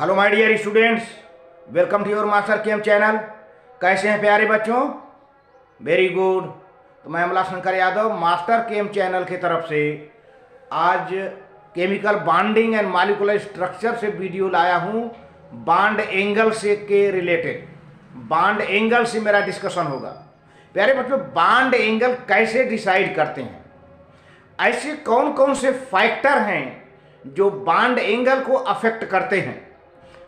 Hello my dear students, welcome to your master chem channel. कैसे हैं प्यारे बच्चों? Very good. तो मैं Amla Shankar Yadav master chem channel की तरफ से आज chemical bonding and molecular structure से वीडियो लाया हूं। बॉन्ड एंगल से के रिलेटेड बॉन्ड एंगल से मेरा डिस्कशन होगा। प्यारे बच्चों, बॉन्ड एंगल कैसे डिसाइड करते हैं? ऐसे कौन कौन से फैक्टर हैं जो बॉन्ड एंगल को अफेक्ट करते हैं?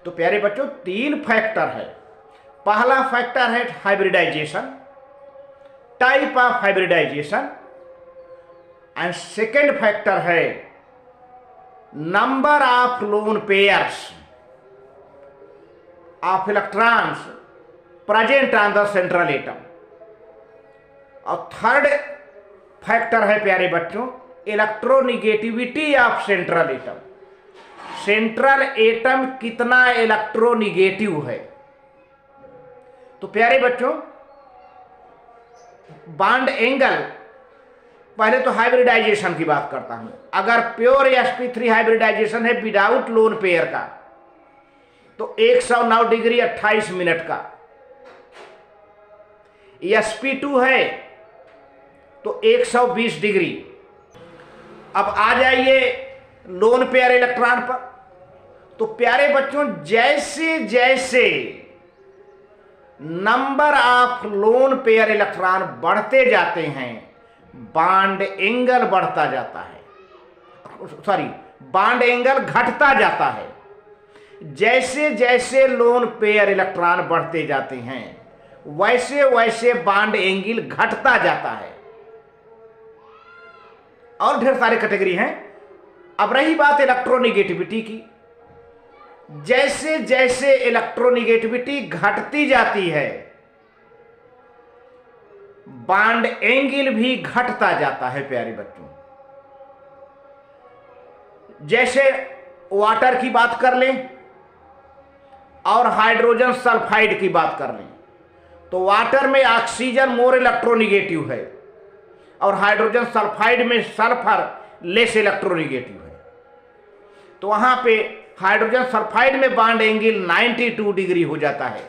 तो प्यारे बच्चों, तीन फैक्टर है। पहला फैक्टर है hybridization, type of hybridization, and second factor है number of lone pairs of electrons present on the central atom. और थर्ड फैक्टर है प्यारे बच्चों electronegativity of central atom. Central atom कितना इलेक्ट्रोनिगेटिव है। तो प्यारे बच्चों, बॉन्ड एंगल, पहले तो हाइब्रिडाइजेशन की बात करता हूं। अगर प्योर sp3 हाइब्रिडाइजेशन है विदाउट लोन पेयर का तो 109 डिग्री 28 मिनट का। sp2 है तो 120 डिग्री। अब आ जाइए लोन पेयर इलेक्ट्रॉन पर। तो प्यारे बच्चों, जैसे जैसे number of lone pair electron बढ़ते जाते हैं बॉन्ड एंगल बढ़ता जाता है, बॉन्ड एंगल घटता जाता है। जैसे जैसे लोन पेयर इलेक्ट्रॉन बढ़ते जाते हैं वैसे वैसे बॉन्ड एंगल घटता जाता है। और ढेर सारे कैटेगरी हैं। अब रही बात इलेक्ट्रोनिगेटिविटी की, जैसे जैसे इलेक्ट्रोनिगेटिविटी घटती जाती है बॉन्ड एंगल भी घटता जाता है। प्यारे बच्चों, जैसे वाटर की बात कर लें और हाइड्रोजन सल्फाइड की बात कर लें तो वाटर में ऑक्सीजन मोर इलेक्ट्रोनिगेटिव है और हाइड्रोजन सल्फाइड में सल्फर लेस इलेक्ट्रोनिगेटिव है। तो वहां पे हाइड्रोजन सल्फाइड में बॉन्ड एंगल 92 डिग्री हो जाता है,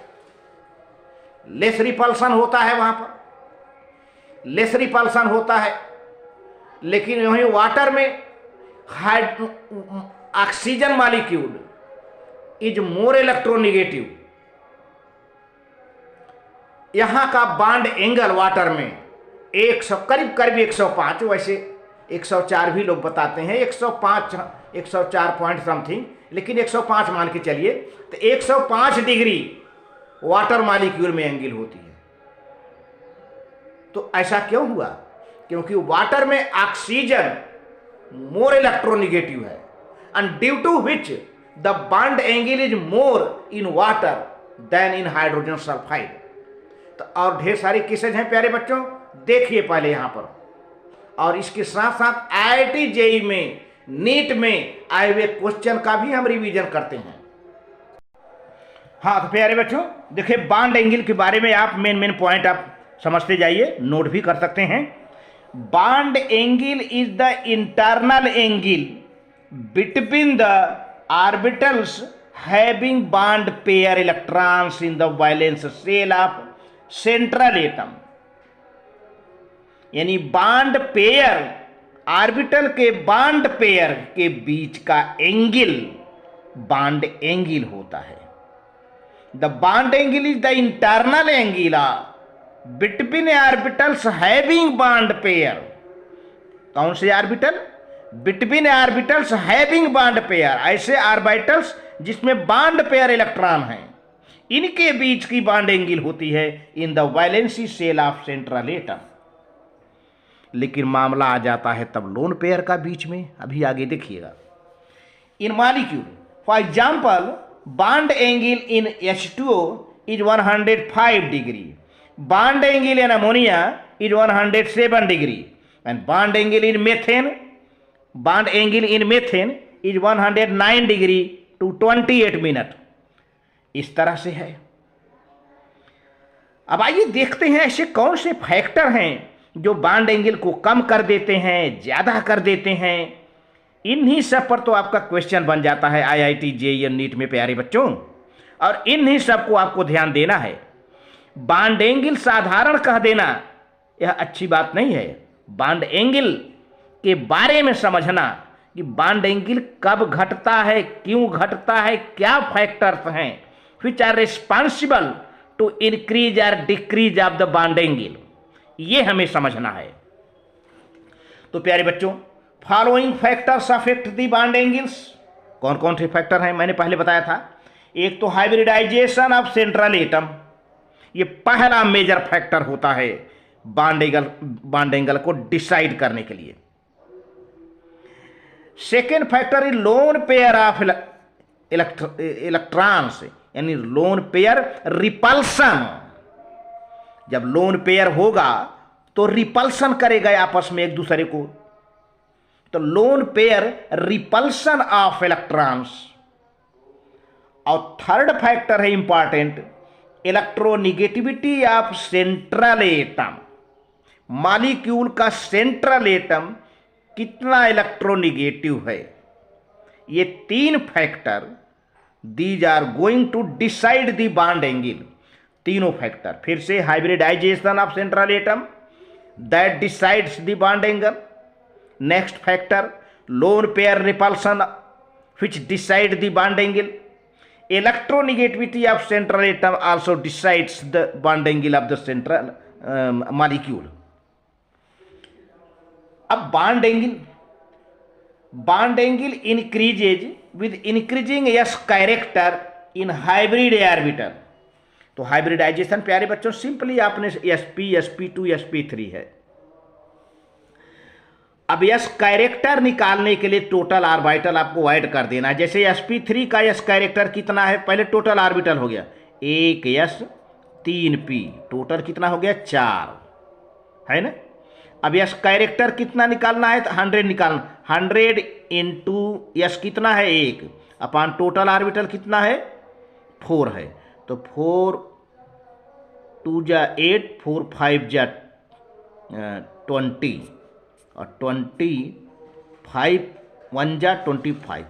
लेस रिपल्सन होता है, वहां पर लेस रिपल्सन होता है। लेकिन वहीं वाटर में oxygen molecule is more electronegative. यहां का बॉन्ड एंगल वाटर में 100 करीब करीब 105, वैसे 104 भी लोग बताते हैं, 105 104 पॉइंट समथिंग, लेकिन 105 मान के चलिए। तो 105 डिग्री वाटर मॉलिक्यूल में एंगल होती है। तो ऐसा क्यों हुआ? क्योंकि वाटर में ऑक्सीजन मोर इलेक्ट्रोनिगेटिव है and due to which the bond angle is more in water than in hydrogen sulphide. तो और ढेर सारी केसेज हैं प्यारे बच्चों, देखिए पहले यहां पर। और इसके साथ साथ IIT JEE में, नीट में आए हुए क्वेश्चन का भी हम रिवीजन करते हैं। हाँ तो प्यारे बच्चों, देखिए बॉन्ड एंगल के बारे में आप मेन पॉइंट आप समझते जाइए, नोट भी कर सकते हैं। Bond angle is the internal angle between the orbitals having bond pair electrons in the valence shell of central atom. यानी बॉन्ड पेयर, ऑर्बिटल के बॉन्ड पेयर के बीच का एंगल बॉन्ड एंगल होता है। The bond angle is the internal angle between orbitals having bond pair. कौन से ऑर्बिटल? Between orbitals having bond pair, ऐसे ऑर्बिटल्स जिसमें बॉन्ड पेयर इलेक्ट्रॉन हैं, इनके बीच की बॉन्ड एंगल होती है in the valency shell of central atom. लेकिन मामला आ जाता है तब लोन पेयर का बीच में। अभी आगे देखिएगा। In molecule for example bond angle in H2O is 105 degree, bond angle in ammonia is 107 degree, and bond angle in methane is 109 degree to 28 minute. इस तरह से है। अब आइए देखते हैं ऐसे कौन से फैक्टर हैं जो बॉन्ड एंगल को कम कर देते हैं, ज्यादा कर देते हैं। इन्हीं सब पर तो आपका क्वेश्चन बन जाता है IIT JEE नीट में प्यारे बच्चों, और इन्हीं सब को आपको ध्यान देना है। बॉन्ड एंगल साधारण कह देना यह अच्छी बात नहीं है। बॉन्ड एंगल के बारे में समझना कि बॉन्ड एंगल कब घटता है, क्यों घटता है, क्या फैक्टर्स हैं which are responsible to increase और decrease of the bond angle, ये हमें समझना है। तो प्यारे बच्चों, following factors affect the bond angles. कौन कौन से फैक्टर हैं मैंने पहले बताया था। एक तो हाइब्रिडाइजेशन ऑफ सेंट्रल एटम, ये पहला मेजर फैक्टर होता है बॉन्ड एंगल को डिसाइड करने के लिए। Second factor is loan pair of electrons, यानी लोन पेयर रिपल्सन। जब लोन पेयर होगा तो रिपल्सन करेगा आपस में एक दूसरे को, तो lone pair repulsion of electrons. और थर्ड फैक्टर है important, electronegativity of central atom. Molecule का सेंट्रल एटम कितना इलेक्ट्रोनिगेटिव है। ये तीन factor these are going to decide the bond angle. तीनों फैक्टर, फिर से hybridisation of central atom that decides the bond angle. Next factor lone pair repulsion which decide the bond angle. Electronegativity of central atom also decides the bond angle of the central molecule. अब bond angle increases with increasing s character in hybrid orbital. तो hybridisation प्यारे बच्चों simply आपने sp sp2 sp3 है। अब yes character निकालने के लिए टोटल ऑर्बिटल आपको ऐड कर देना है। जैसे sp3 का यस कैरेक्टर कितना है, पहले टोटल ऑर्बिटल हो गया 1 s 3 p, टोटल कितना हो गया 4 है ना। अब यस कैरेक्टर कितना निकालना है, तो 100 निकालना, 100 इंटू यस कितना है 1 अपान टोटल ऑर्बिटल कितना है 4 है, तो 4 2 जा 8 4 5 जा 20 और 25 1 जा 25,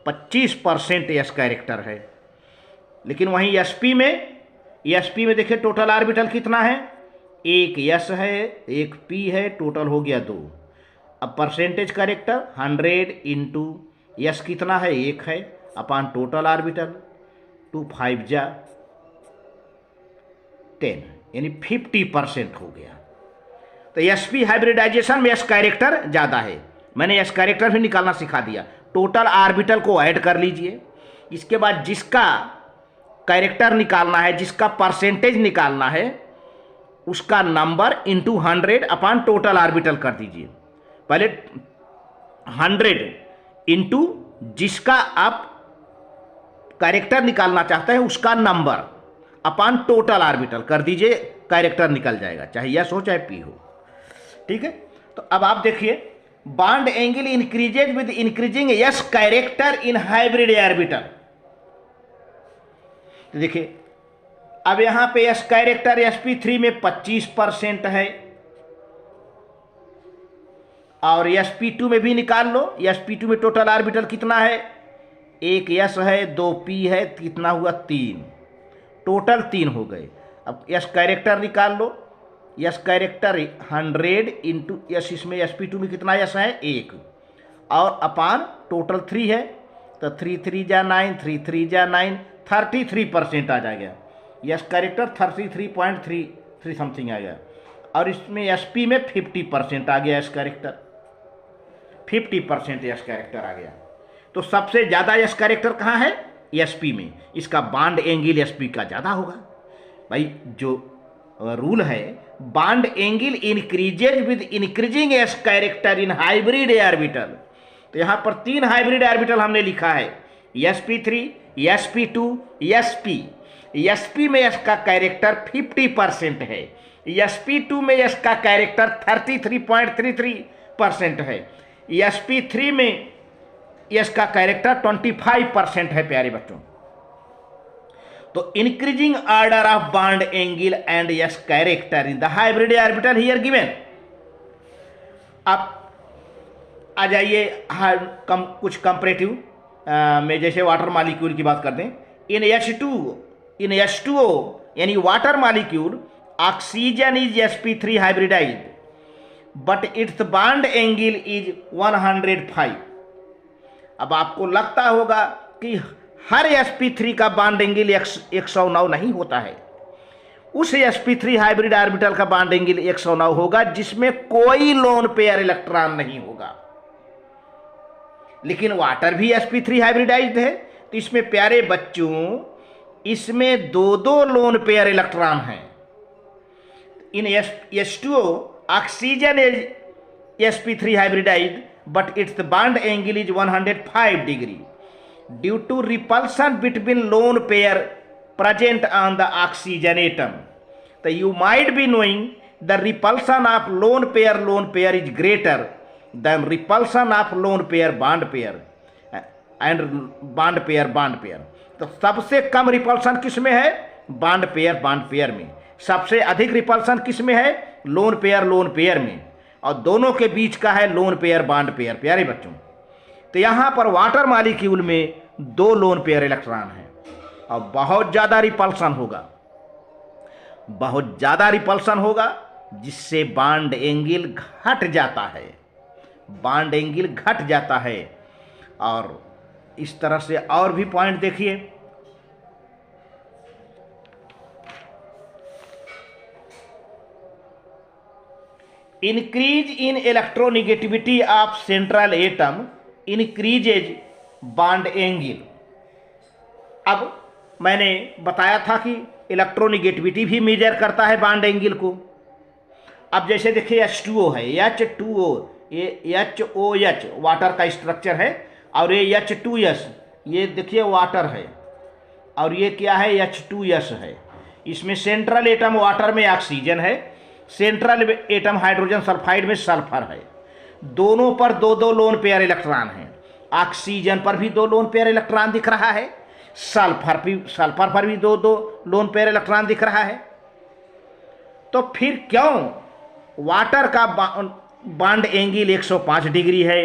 25% यस कैरेक्टर है। लेकिन वहीं एसपी में देखिए टोटल ऑर्बिटल कितना है, 1 यस है 1 पी है, टोटल हो गया 2। अब परसेंटेज कैरेक्टर 100 इंटू यस कितना है 1 है अपान टोटल ऑर्बिटल 2 5 जा 10, यानी 50% हो गया। तो एसपी हाइब्रिडाइजेशन में एस कैरेक्टर ज़्यादा है। मैंने एस कैरेक्टर भी निकालना सिखा दिया। टोटल ऑर्बिटल को ऐड कर लीजिए, इसके बाद जिसका कैरेक्टर निकालना है, जिसका परसेंटेज निकालना है, उसका नंबर इंटू 100 अपान टोटल ऑर्बिटल कर दीजिए। पहले 100 इंटू जिसका आप कैरेक्टर निकालना चाहते हैं उसका नंबर अपान टोटल ऑर्बिटल कर दीजिए, कैरेक्टर निकल जाएगा, चाहे यस हो चाहे पी हो। ठीक है, तो अब आप देखिए bond angle increases with increasing yes character in hybrid orbital. तो देखिए अब यहां पे यस कैरेक्टर sp3 में 25% है और sp2 में भी निकाल लो। sp2 में टोटल ऑर्बिटल कितना है, 1 यस है 2 पी है, कितना हुआ 3, टोटल 3 हो गए। अब यस कैरेक्टर निकाल लो, यस कैरेक्टर 100 इंटू यस, इसमें sp2 में कितना यस है 1 और अपान टोटल 3 है, तो 3 3 जा 9 3 3 जा 9, 33% आ जाएगा। यस कैरेक्टर 33.33 समथिंग आ गया और इसमें sp में 50% आ गया, यस कैरेक्टर 50% यस कैरेक्टर आ गया। तो सबसे ज़्यादा यस कैरेक्टर कहाँ है, sp में, इसका बॉन्ड एंगल sp का ज़्यादा होगा। भाई जो रूल है bond angle increases with increasing S character in hybrid orbital. तो यहाँ पर 3 हाइब्रिड ऑर्बिटल हमने लिखा है, sp3 sp2 sp। sp में इसका कैरेक्टर 50% है, sp2 में इसका कैरेक्टर 33.33% है, sp3 में इसका कैरेक्टर 25% है प्यारे बच्चों। तो increasing order of bond angle and yes character in the hybrid orbital here given. अब आ जाइए कुछ कंपरेटिव में, जैसे वाटर मॉलिक्यूल की बात कर दें। इन H2O यानी water molecule oxygen is sp3 hybridise but it's bond angle is 105। अब आपको लगता होगा कि हर sp3 का बॉन्ड एंगल 109 नहीं होता है। उस sp3 हाइब्रिड ऑर्बिटल का बॉन्ड एंगल 109 होगा जिसमें कोई लोन पेयर इलेक्ट्रॉन नहीं होगा। लेकिन वाटर भी sp3 हाइब्रिडाइज्ड है, तो इसमें प्यारे बच्चों इसमें दो लोन पेयर इलेक्ट्रॉन हैं। In H2O oxygen is sp3 hybridised but it's bond angle is 105 degree due to repulsion between lone pair present on the oxygen atom. So you might be knowing the repulsion of lone pair is greater than repulsion of lone pair bond pair and bond pair. तो सबसे कम repulsion किस में है? Bond pair में। सबसे अधिक repulsion किस में है? लोन पेयर में। और दोनों के बीच का है लोन पेयर बॉन्ड पेयर। प्यारे बच्चों, तो यहां पर वाटर मॉलिक्यूल में 2 लोन पेयर इलेक्ट्रॉन हैं और बहुत ज़्यादा रिपल्सन होगा जिससे बॉन्ड एंगल घट जाता है। और इस तरह से और भी पॉइंट देखिए। Increase in electronegativity of central atom increases bond angle. अब मैंने बताया था कि इलेक्ट्रोनिगेटिविटी भी मेजर करता है बॉन्ड एंगल को। अब जैसे देखिए H2O है, H2O, ये HOH वाटर का स्ट्रक्चर है, और ये H2S ये देखिए वाटर है, और ये क्या है? H2S है। इसमें सेंट्रल एटम वाटर में ऑक्सीजन है, सेंट्रल एटम हाइड्रोजन सल्फाइड में सल्फर है। दोनों पर 2 लोन पेयर इलेक्ट्रॉन हैं। ऑक्सीजन पर भी 2 लोन पेयर इलेक्ट्रॉन दिख रहा है, सल्फर पर भी 2 लोन पेयर इलेक्ट्रॉन दिख रहा है। तो फिर क्यों वाटर का बॉन्ड एंगल 105 डिग्री है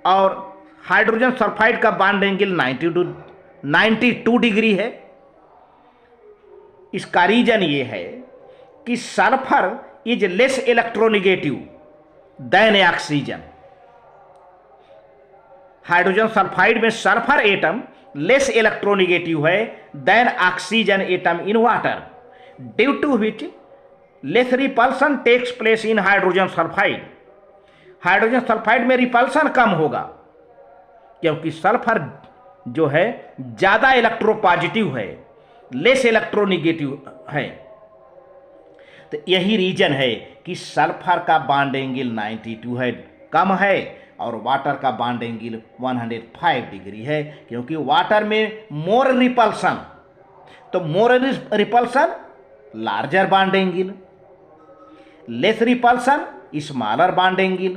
और हाइड्रोजन सल्फाइड का बॉन्ड एंगल 92 डिग्री है? इसका रीजन ये है कि sulphur is less electronegative than oxygen. Hydrogen sulphide में सल्फर एटम लेस इलेक्ट्रोनिगेटिव है than oxygen atom in water, due to which less repulsion takes place in hydrogen sulphide. Hydrogen sulphide में repulsion कम होगा क्योंकि sulphur जो है ज्यादा electropositive है, लेस इलेक्ट्रोनिगेटिव है। तो यही रीजन है कि सल्फर का बॉन्ड एंगल 92 है, कम है, और वाटर का बॉन्ड एंगल 105 डिग्री है, क्योंकि वाटर में मोर रिपल्सन, तो more repulsion larger bond angle, less repulsion smaller bond angle.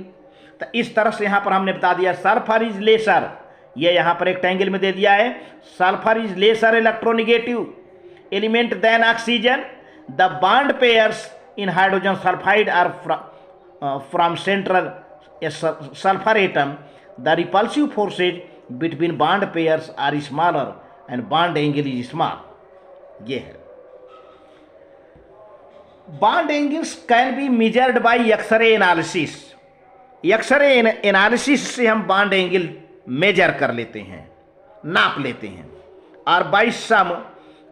तो इस तरह से यहां पर हमने बता दिया सल्फर इज लेसर, ये यहां पर रेक्टेंगल में दे दिया है, sulphur is lesser electronegative element than oxygen. The bond pairs in hydrogen sulphide are from central sulfur atom. The repulsive forces between bond pairs are smaller and bond angle is small. ये है। Bond angles can be measured by X-ray analysis. X-ray analysis से हम bond angle measure कर लेते हैं, नाप लेते हैं, और by some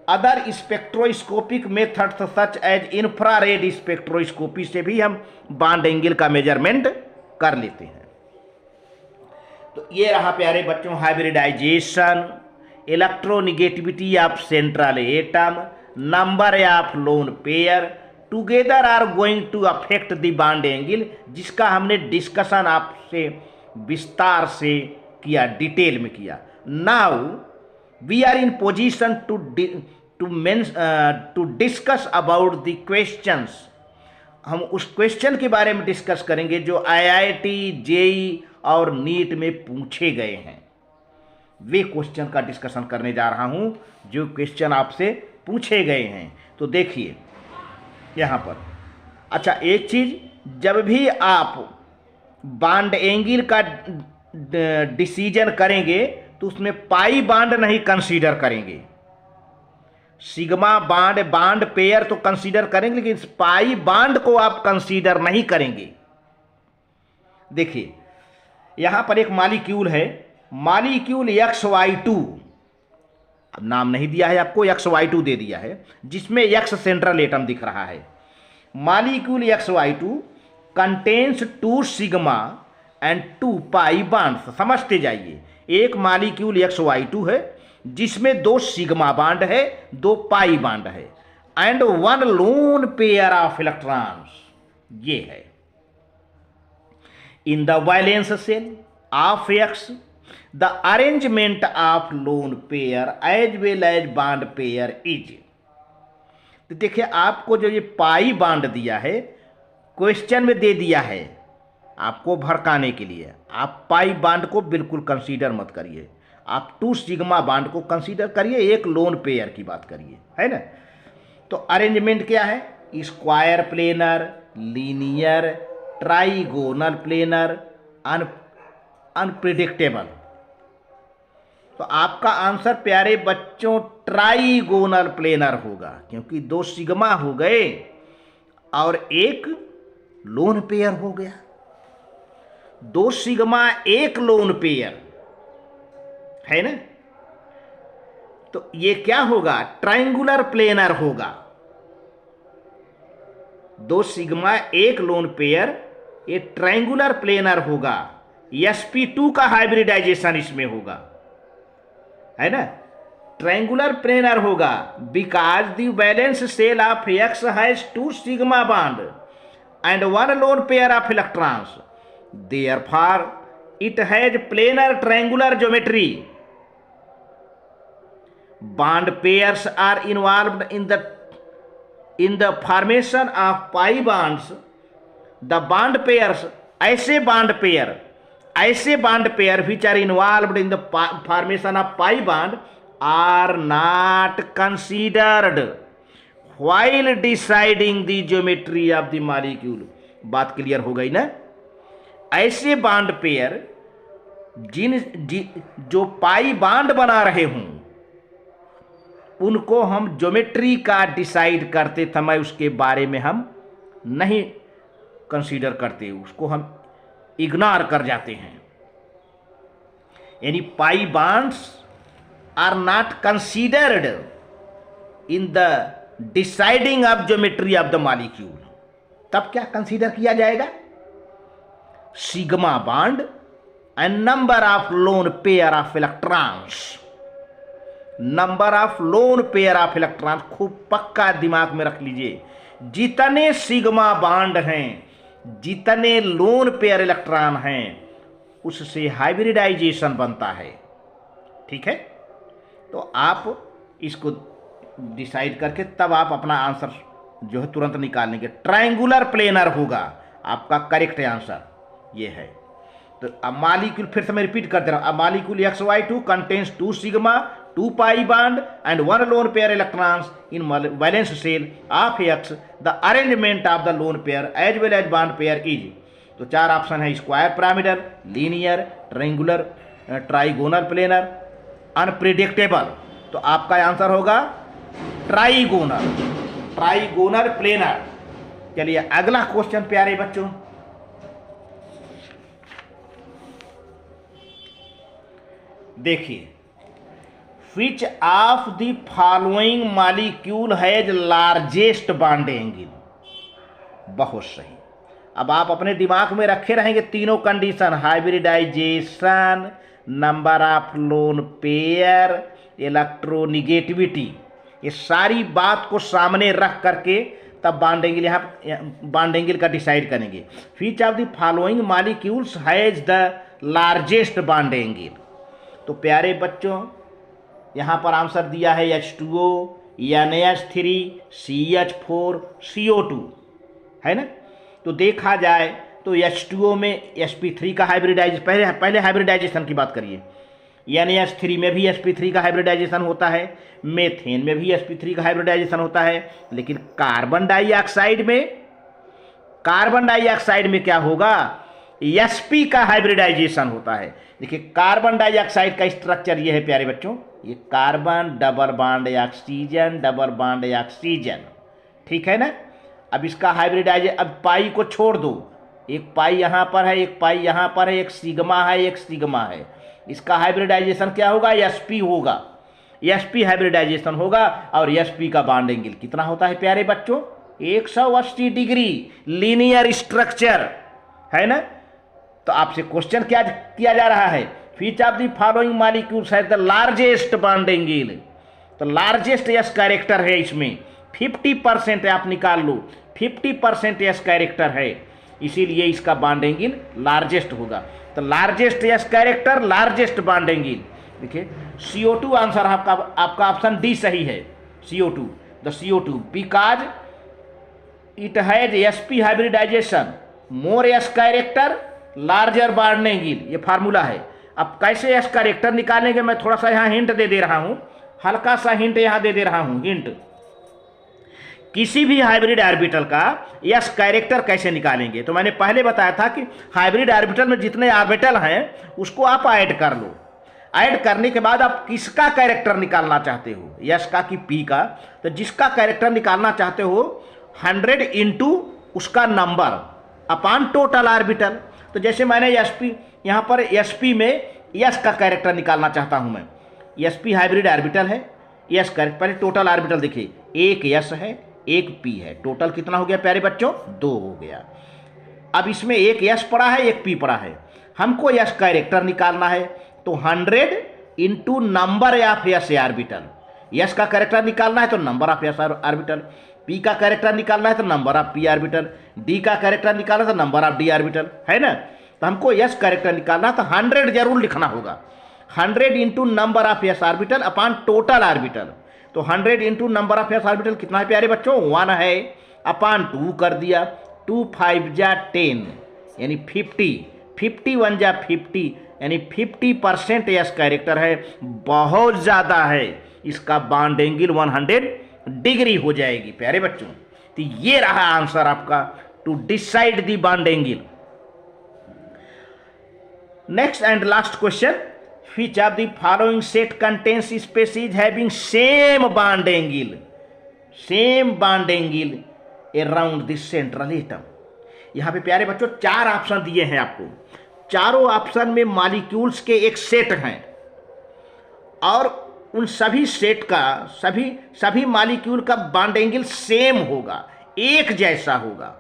other spectroscopic methods such as infrared spectroscopy से भी हम bond angle का measurement कर लेते हैं। तो ये रहा प्यारे बच्चों hybridisation, electronegativity of central atom, number of lone pair together are going to affect the bond angle, जिसका हमने डिस्कशन आपसे विस्तार से किया, डिटेल में किया। Now we are in position to discuss about the questions. हम उस क्वेश्चन के बारे में डिस्कस करेंगे जो IIT, JEE और नीट में पूछे गए हैं। वे क्वेश्चन का डिस्कशन करने जा रहा हूं जो क्वेश्चन आपसे पूछे गए हैं। तो देखिए यहां पर, अच्छा एक चीज, जब भी आप बॉन्ड एंगल का डिसीजन करेंगे तो उसमें पाई बॉन्ड नहीं कंसीडर करेंगे। सिग्मा बॉन्ड पेयर तो कंसीडर करेंगे, लेकिन पाई बॉन्ड को आप कंसीडर नहीं करेंगे। देखिए यहां पर एक मॉलिक्यूल है, मॉलिक्यूल XY2, नाम नहीं दिया है आपको, XY2 दे दिया है, जिसमें X सेंट्रल एटम दिख रहा है। Molecule XY2 contains 2 sigma and 2 pi bonds. समझते जाइए, एक मॉलिक्यूल XY2 है जिसमें 2 सिग्मा बॉन्ड है, 2 पाई बॉन्ड है, and 1 lone pair of electrons. ये है in the valence shell of X the arrangement of lone pair as well as bond pair is. तो देखिए आपको जो ये पाई बॉन्ड दिया है, क्वेश्चन में दे दिया है आपको भड़काने के लिए। आप पाई बॉन्ड को बिल्कुल कंसीडर मत करिए, आप 2 सिग्मा बॉन्ड को कंसीडर करिए, एक लोन पेयर की बात करिए, है ना। तो अरेंजमेंट क्या है? Square planar, linear, trigonal planar, unpredictable. तो आपका आंसर प्यारे बच्चों ट्राइगोनल प्लेनर होगा, क्योंकि 2 सिग्मा हो गए और एक लोन पेयर हो गया। 2 सिग्मा 1 लोन पेयर है ना, तो ये क्या होगा? ट्रायंगुलर प्लेनर होगा। 2 सिग्मा 1 लोन पेयर, ये ट्रायंगुलर प्लेनर होगा। sp2 का हाइब्रिडाइजेशन इसमें होगा, है ना। ट्रायंगुलर प्लेनर होगा because the valence shell of X has 2 sigma bond and 1 lone pair of electrons, therefore it has planar triangular geometry. Bond pairs are involved in the formation of pi bonds. The bond pairs, ऐसे bond pair which are involved in the formation of pi bond are not considered while deciding the geometry of the molecule. बात clear हो गई ना। ऐसे bond pair जो pi bond बना रहे हों, उनको हम ज्योमेट्री का डिसाइड करते समय उसके बारे में हम नहीं कंसीडर करते, उसको हम इग्नोर कर जाते हैं। यानी pi bonds are not considered in the deciding of geometry of the molecule. तब क्या कंसीडर किया जाएगा? Sigma bond and number of lone pair of electrons. Number of lone pair of electrons खूब पक्का दिमाग में रख लीजिए। जितने सिग्मा बॉन्ड हैं, जितने लोन पेयर इलेक्ट्रॉन हैं, उससे हाइब्रिडाइजेशन बनता है। ठीक है, तो आप इसको डिसाइड करके तब आप अपना आंसर जो है तुरंत निकाल लेंगे। ट्रायंगुलर प्लेनर होगा आपका करेक्ट आंसर, ये है। तो अब मॉलिक्यूल फिर से मैं रिपीट कर दे रहा हूं। Molecule XY2 contains 2 sigma 2 pi bond and 1 lone pair electrons in valence shell of X। The arrangement of the lone pair as well as bond pair is. तो 4 ऑप्शन है: square pyramidal, linear, triangular, trigonal planar, unpredictable. तो आपका answer होगा trigonal planar. चलिए अगला question प्यारे बच्चों, देखिए, विच of the following molecule has largest bond angle. बहुत सही। अब आप अपने दिमाग में रखे रहेंगे तीनों condition: hybridisation, number of lone pair, electronegativity. ये सारी बात को सामने रख करके तब बॉन्ड एंगल, यहाँ बॉन्ड एंगल का डिसाइड करेंगे। Which of the following molecules has the largest bond angle. तो प्यारे बच्चों यहाँ पर आंसर दिया है H2O, NH3, CH4, CO2, है ना। तो देखा जाए तो H2O में sp3 का हाइब्रिडाइजेशन, पहले हाइब्रिडाइजेशन की बात करिए। NH3 में भी sp3 का हाइब्रिडाइजेशन होता है, मेथेन में भी sp3 का हाइब्रिडाइजेशन होता है, लेकिन कार्बन डाइऑक्साइड में क्या होगा? sp का हाइब्रिडाइजेशन होता है। देखिए कार्बन डाइऑक्साइड का स्ट्रक्चर ये है प्यारे बच्चों, ये carbon double bond oxygen double bond oxygen, ठीक है ना। अब इसका हाइब्रिडाइजेशन, अब पाई को छोड़ दो, एक पाई यहाँ पर है, एक पाई यहाँ पर है, एक सिग्मा है, एक सिग्मा है। इसका हाइब्रिडाइजेशन क्या होगा? sp होगा, sp हाइब्रिडाइजेशन होगा। और sp का बॉन्ड एंगल कितना होता है प्यारे बच्चों? 180 डिग्री, लीनियर स्ट्रक्चर है ना। तो आपसे क्वेश्चन क्या किया जा रहा है? विच of the following molecules has the largest bond angle? तो लार्जेस्ट एस कैरेक्टर है इसमें, 50% है, आप निकाल लो, 50% एस कैरेक्टर है, इसीलिए इसका बॉन्ड एंगल लार्जेस्ट होगा। तो largest s character, largest bond angle. देखिए CO2 आंसर आपका ऑप्शन डी सही है, CO2, the CO2 because it has sp hybridisation, more s character, larger bond angle, ये फार्मूला है। अब कैसे एस कैरेक्टर निकालेंगे, मैं थोड़ा सा यहाँ हिंट दे रहा हूँ, हल्का सा हिंट यहाँ दे रहा हूँ। हिंट, किसी भी हाइब्रिड ऑर्बिटल का एस कैरेक्टर कैसे निकालेंगे? तो मैंने पहले बताया था कि हाइब्रिड ऑर्बिटल में जितने ऑर्बिटल हैं उसको आप ऐड कर लो। ऐड करने के बाद आप किसका कैरेक्टर निकालना चाहते हो, एस का कि पी का? तो जिसका कैरेक्टर निकालना चाहते हो 100 इंटू उसका नंबर अपॉन टोटल ऑर्बिटल। तो जैसे मैंने sp यहाँ पर sp में s का कैरेक्टर निकालना चाहता हूँ मैं, sp हाइब्रिड ऑर्बिटल है, s कैरेक्टर, पहले टोटल ऑर्बिटल देखिए, एक s है, एक p है, टोटल कितना हो गया प्यारे बच्चों? 2 हो गया। अब इसमें एक s पड़ा है, एक p पड़ा है, हमको s कैरेक्टर निकालना है, तो 100 into number of s orbital. s का कैरेक्टर निकालना है तो number of s orbital, p का कैरेक्टर निकालना है तो number of p orbital, d का कैरेक्टर निकालना है तो नंबर ऑफ d ऑर्बिटल, है ना। तो हमको s कैरेक्टर निकालना तो 100 जरूर लिखना होगा, 100 into number of s orbital upon total orbital. तो 100 into number of s orbital कितना है प्यारे बच्चों? 1 है, अपॉन 2 कर दिया, 2 5 जा 10 यानी 50, 51 जा 50 यानी 50% एस कैरेक्टर है, बहुत ज़्यादा है, इसका बॉन्ड एंगल 100 डिग्री हो जाएगी प्यारे बच्चों। तो ये रहा आंसर आपका to decide the bond angle. Next and last question, which of the following set contains species having same bond angle around the central atom? यहां पे प्यारे बच्चों 4 ऑप्शन दिए हैं आपको, चारों ऑप्शन में मॉलिक्यूल्स के एक सेट हैं और उन सभी सेट का सभी मॉलिक्यूल का बॉन्ड एंगल सेम होगा, एक जैसा होगा।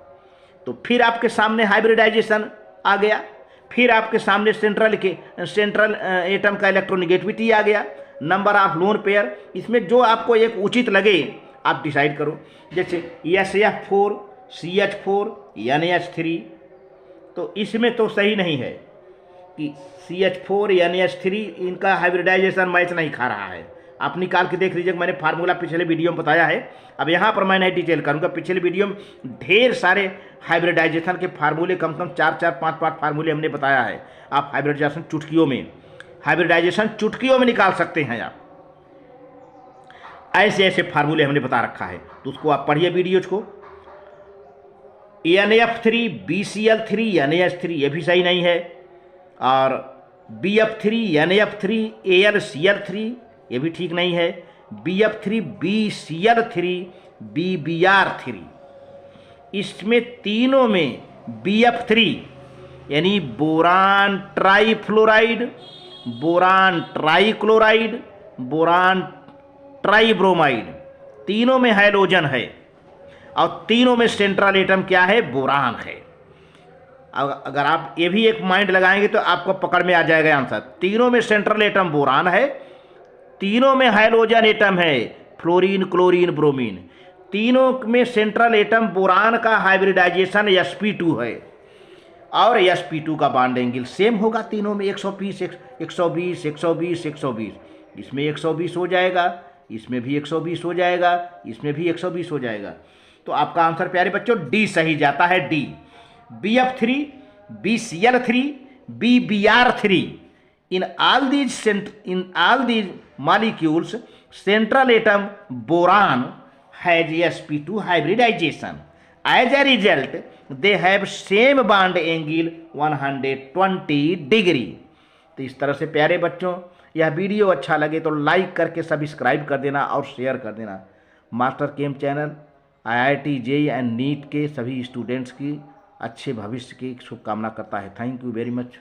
तो फिर आपके सामने हाइब्रिडाइजेशन आ गया, फिर आपके सामने सेंट्रल एटम का इलेक्ट्रोनेगेटिविटी आ गया, नंबर ऑफ लोन पेयर। इसमें जो आपको एक उचित लगे आप डिसाइड करो। जैसे SF4 CH4 NH3, तो इसमें तो सही नहीं है कि CH4 NH3 इनका हाइब्रिडाइजेशन मैच नहीं खा रहा है। आप निकाल के देख लीजिए, मैंने फार्मूला पिछले वीडियो में बताया है, अब यहाँ पर मैं नहीं डिटेल करूँगा। पिछले वीडियो में ढेर सारे हाइब्रिडाइजेशन के फार्मूले, कम से कम 4-4 5-5 फार्मूले हमने बताया है। आप हाइब्रिडाइजेशन चुटकियों में निकाल सकते हैं। आप ऐसे ऐसे फार्मूले हमने बता रखा है, तो उसको आप पढ़िए वीडियोज को। NF3 BCl3 NH3 ये भी सही नहीं है, और BF3 NF3 AlCl3 ये भी ठीक नहीं है, BF3 BCl3 BBr3। इसमें तीनों में BF3 यानी boron trifluoride, boron trichloride, boron ट्राईब्रोमाइड, तीनों में हाइड्रोजन है और तीनों में सेंट्रल एटम क्या है? बोरान है। अगर आप ये भी एक माइंड लगाएंगे तो आपको पकड़ में आ जाएगा आंसर। तीनों में सेंट्रल एटम बोरान है, तीनों में हाइड्रोजन एटम है फ्लोरीन क्लोरीन ब्रोमीन, तीनों में सेंट्रल एटम बोरान का हाइब्रिडाइजेशन sp2 है और sp2 का बॉन्ड एंगल सेम होगा तीनों में 120 120 120 120। इसमें 120 हो जाएगा, इसमें भी 120 हो जाएगा, इसमें भी 120 हो जाएगा। तो आपका आंसर प्यारे बच्चों डी सही जाता है, D. BF3 BCl3 BBr3 in all these molecules central atom boron has sp2 hybridization. As a result, they have same bond angle 120 degree. तो इस तरह से प्यारे बच्चों, यह वीडियो अच्छा लगे तो लाइक करके सब्सक्राइब कर देना और शेयर कर देना। Master chem channel IIT JEE and NEET के सभी स्टूडेंट्स की अच्छे भविष्य की शुभकामना करता है। Thank you very much.